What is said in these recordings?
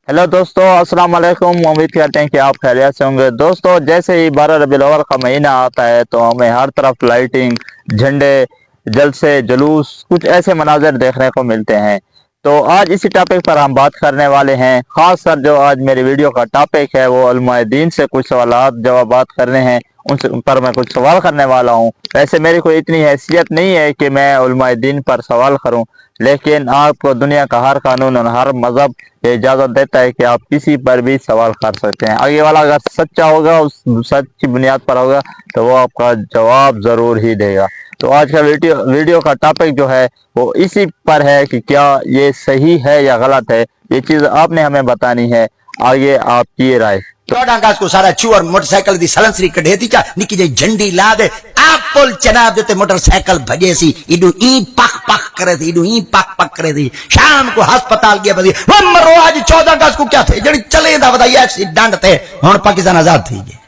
Hello दोस्तों, अस्सलाम वालेकुम। उम्मीद करते हैं कि आप खैरियत से होंगे। दोस्तों, जैसे ही 12 रबीउल अव्वल का महीना आता है तो हमें हर तरफ लाइटिंग, झंडे, जलसे, जुलूस, कुछ ऐसे मनाज़र देखने को मिलते हैं। तो आज इसी टॉपिक पर हम बात करने वाले हैं। खास कर जो आज मेरी वीडियो का टॉपिक है वो उलमाए दीन से कुछ सवालात जवाबात करने हैं, उनसे उन पर मैं कुछ सवाल करने वाला हूँ। वैसे मेरी कोई इतनी हैसियत नहीं है कि मैं उलमाए दीन पर सवाल करूँ, लेकिन आपको दुनिया का हर कानून और हर मज़हब ये इजाज़त देता है कि आप किसी पर भी सवाल कर सकते हैं। आगे वाला अगर सच्चा होगा, उस सच की बुनियाद पर होगा, तो वो आपका जवाब ज़रूर ही देगा। तो आज का वीडियो का टॉपिक जो है वो इसी पर है कि क्या ये सही है या गलत है। ये चीज़ आपने हमें बतानी है। आगे आपकी राय। अगस्त को सारा चूर मोटरसाइकिल दी सलंसरी कढे थी क्या निकी जी झंडी ला दे आप पुल चनाब देते मोटरसाइकिल भजे सी इडू ई पक पक करे थी इडू ई पक पक करे थी। शाम को अस्पताल गया बदी वो मरो आज 14 अगस्त को क्या थे जड़ी चले दा बताइए एक्सीडेंट थे हुन पाकिस्तान आजाद थी गए।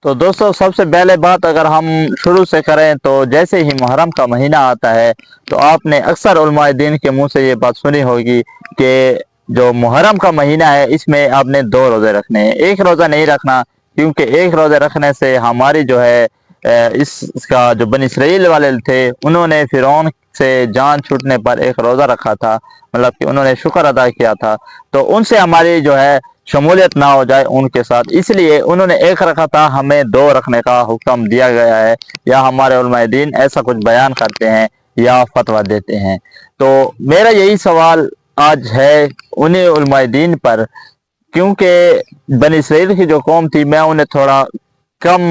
तो दोस्तों, सबसे पहले बात अगर हम शुरू से करें तो जैसे ही मुहर्रम का महीना आता है तो आपने अक्सर उलमाए दीन के मुंह से ये बात सुनी होगी कि जो मुहर्रम का महीना है इसमें आपने 2 रोज़े रखने हैं, एक रोज़ा नहीं रखना। क्योंकि एक रोज़ा रखने से हमारी जो है इसका जो बनी इसराइल वाले थे उन्होंने फिरौन से जान छूटने पर एक रोज़ा रखा था, मतलब कि उन्होंने शुक्र अदा किया था। तो उनसे हमारी जो है शमूलियत ना हो जाए उनके साथ, इसलिए उन्होंने एक रखा था, हमें 2 रखने का हुक्म दिया गया है, या हमारे उलमाए दीन ऐसा कुछ बयान करते हैं या फतवा देते हैं। तो मेरा यही सवाल आज है उन्हीं उलमाए दीन पर, क्योंकि बनी इसराइल की जो कौम थी मैं उन्हें थोड़ा कम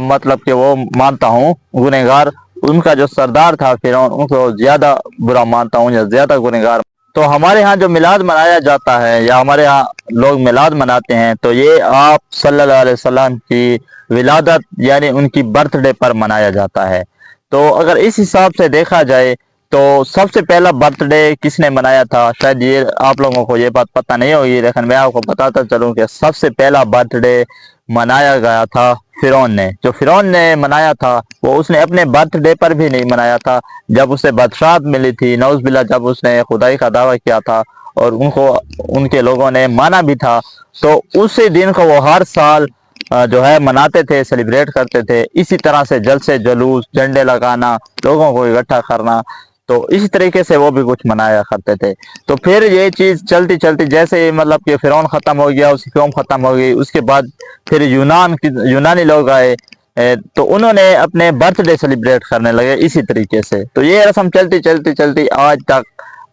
मतलब कि वो मानता हूँ गुनहगार। उनका जो सरदार था फिरौन, उनको ज़्यादा बुरा मानता हूँ या ज़्यादा गुनहगार। तो हमारे यहाँ जो मिलाद मनाया जाता है या हमारे यहाँ लोग मिलाद मनाते हैं तो ये आप सल्लल्लाहु अलैहि वसल्लम की विलादत यानी उनकी बर्थडे पर मनाया जाता है। तो अगर इस हिसाब से देखा जाए तो सबसे पहला बर्थडे किसने मनाया था, शायद ये आप लोगों को ये बात पता नहीं होगी, लेकिन मैं आपको बताता चलूँ कि सबसे पहला बर्थडे मनाया गया था फिरौन ने। जो फिरौन ने मनाया था वो उसने अपने बर्थडे पर भी नहीं मनाया था। जब उसे बादशाहत मिली थी, नौज बिल्ला, जब उसने खुदाई का दावा किया था और उनको उनके लोगों ने माना भी था, तो उसी दिन को वो हर साल जो है मनाते थे, सेलिब्रेट करते थे। इसी तरह से जलसे, जुलूस, झंडे लगाना, लोगों को इकट्ठा करना, तो इसी तरीके से वो भी कुछ मनाया करते थे। तो फिर ये चीज़ चलती चलती जैसे मतलब कि फिरौन ख़त्म हो गया, उसकी कौम ख़त्म हो गई, उसके बाद फिर यूनानी लोग आए, तो उन्होंने अपने बर्थडे सेलिब्रेट करने लगे इसी तरीके से। तो ये रस्म चलती चलती चलती आज तक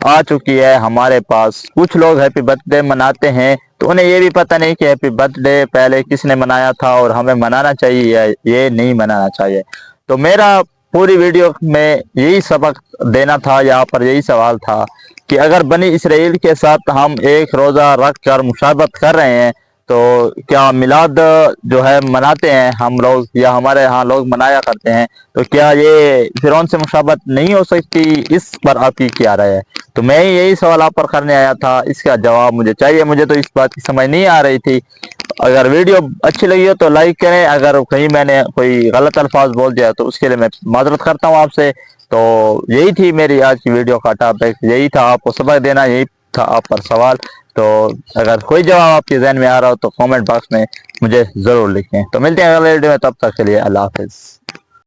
आ चुकी है हमारे पास। कुछ लोग हैप्पी बर्थडे मनाते हैं तो उन्हें ये भी पता नहीं कि हैप्पी बर्थडे पहले किसने मनाया था और हमें मनाना चाहिए या ये नहीं मनाना चाहिए। तो मेरा पूरी वीडियो में यही सबक देना था, यहाँ पर यही सवाल था कि अगर बनी इसराइल के साथ हम एक रोज़ा रख कर मुशाबत कर रहे हैं तो क्या मिलाद जो है मनाते हैं हम लोग या हमारे यहाँ लोग मनाया करते हैं, तो क्या ये फिरौन से मुशाबत नहीं हो सकती? इस पर आपकी क्या राय है? तो मैं यही सवाल आप पर करने आया था, इसका जवाब मुझे चाहिए। मुझे तो इस बात की समझ नहीं आ रही थी। अगर वीडियो अच्छी लगी हो तो लाइक करें, अगर कहीं मैंने कोई गलत अल्फाज बोल दिया तो उसके लिए मैं माजरत करता हूँ आपसे। तो यही थी मेरी आज की वीडियो का टॉपिक, यही था आपको सबक देना, यही था आप पर सवाल। तो अगर कोई जवाब आपके जहन में आ रहा हो तो कमेंट बॉक्स में मुझे ज़रूर लिखें। तो मिलते हैं अगले वीडियो में, तब तक के लिए अल्लाह हाफिज़।